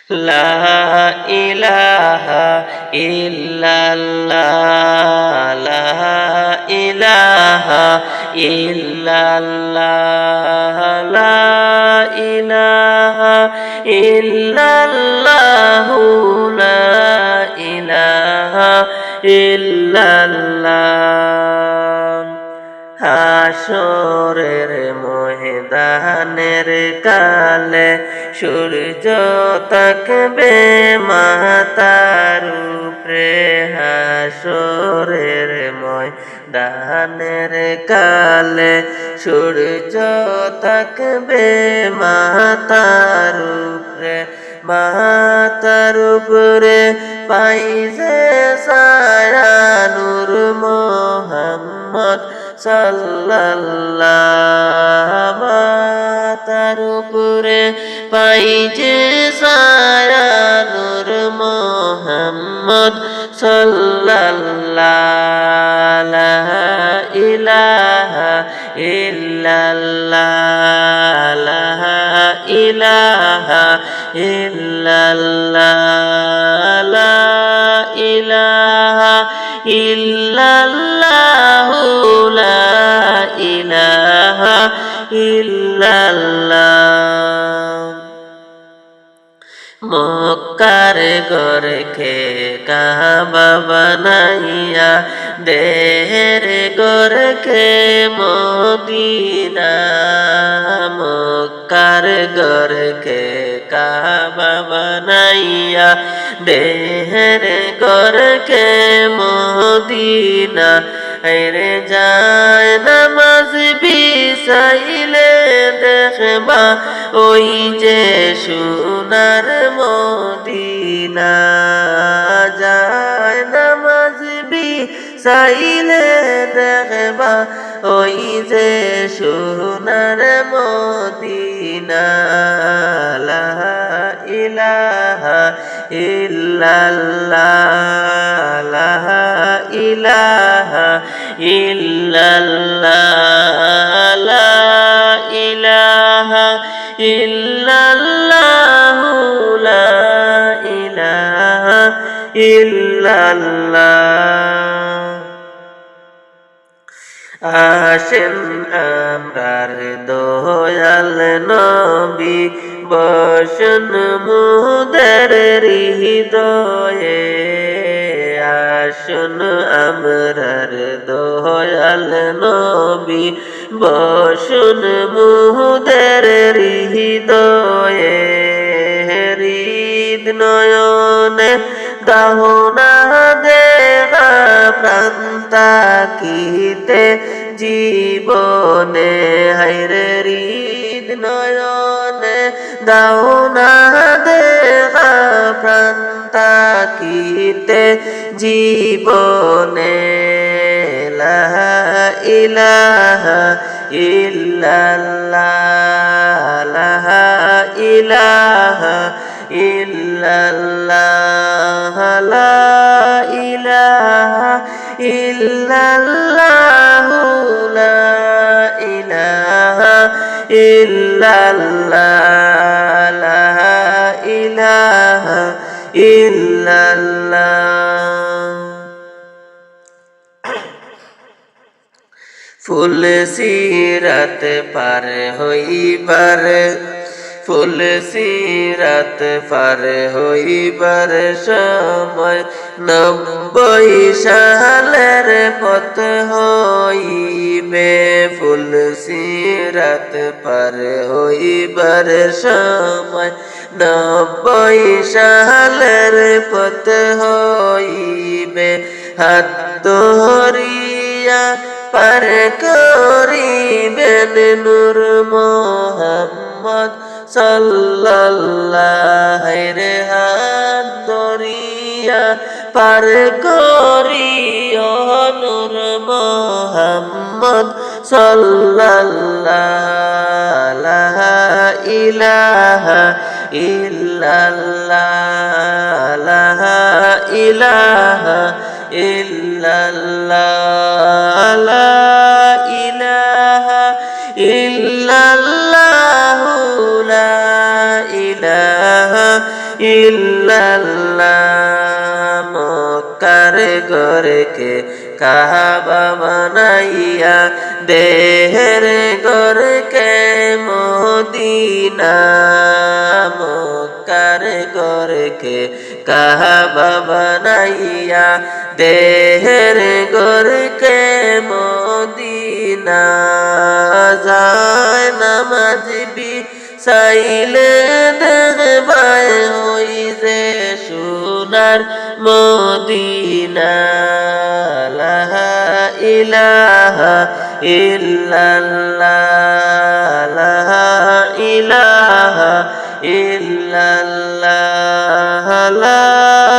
লা ইলাহা ইল্লাল্লাহ লা ইলাহা ইল্লাল্লাহ লা ইলাহা ইল্লাল্লাহু লা ইলাহা ইল্লাল্লাহ হাসরের ময়দানের কালে সূর্য থাকবে মাথার উপরে হাসরের ময়দানের কালে সূর্য থাকবে মাথার উপরে মাথার উপরে পাইছে সায়া নূর মোহাম্মদ সাল্লাল্লাহ মাথার উপরে পাইছে সায়া নূর মোহাম্মদ সাল্লাল্লাহ লা ইলাহা ইল্লাল্লাহ লা ইলাহা ইল্লাল্লাহ লা ইলাহা ইল্লাল্লাহু লা ইলাহা ইল্লাল্লাহ মক্কার ঘরকে কাবা বানাইয়া দেহের ঘরকে মদিনা মক্কার ঘরকে কাবা বানাইয়া দেহের ঘরকে মদিনা রে যায় নামাজ বিছাইলে দেখবা ওই যে সোনার মদিনা যায় নামাজ বিছাইলে দেখবা ওই যে সোনার মদিনা লা ইলাহা ইল্লাল্লাহ লা ইলাহা ইল্লাল্লাহ লা ইলাহা ইল্লাল্লাহু লা ইলাহা ইল্লাল্লাহ আসেন আমরার দয়াল নবী বসন মুদের হৃদয়ে আসুন আমরার দয়াল নবী বসন মুদের হৃদয়ে হৃদ নয়নে দাহনা দেখা প্রান্তাকিতে জীবনে হায়রে হৃদ নয়নে দাহনা দেখা প্রান্তাকিতে জীবনে লা ইলাহা ইল্লাল্লাহ লা ইলাহা ইল্লাল্লাহ লা ইলাহা ইল্লাল্লাহ লা ইলাহা ইল্লাল্লাহ লা ইলাহা ইল্লাল্লাহ ফুল সিরাত পার হইবার ফুল সিরাত পার হইবার সময় 90 সালের পথ হইবে ফুল সিরাত পার হইবার সময় 90 সালের পথ হইবে হাত ধরিয়া পার করিবেন নূর মোহাম্মদ সাল্লাল্লাহ রে হাত ধরিয়া পার করিও নূর মোহাম্মদ সাল্লাল্লাহ লা ইলাহা ইল্লাল্লাহ লা ইলাহা ইল্লাল্লাহ লা ইলাহা ইল্লাল্লাহ লা ইলাহা ইল্লাল্লাহ মক্কার ঘরকে কাবা বানাইয়া দেহের ঘরকে মদিনা মক্কার ঘরকে কাবা বানাইয়া দেহের ঘরকে মদিনা যায় নামাজ চাইলে দেখবাই হই যে সোনার মদিনা লা ইলাহা ইল্লাল্লাহ লা ইলাহা ইল্লাল্লাহ লা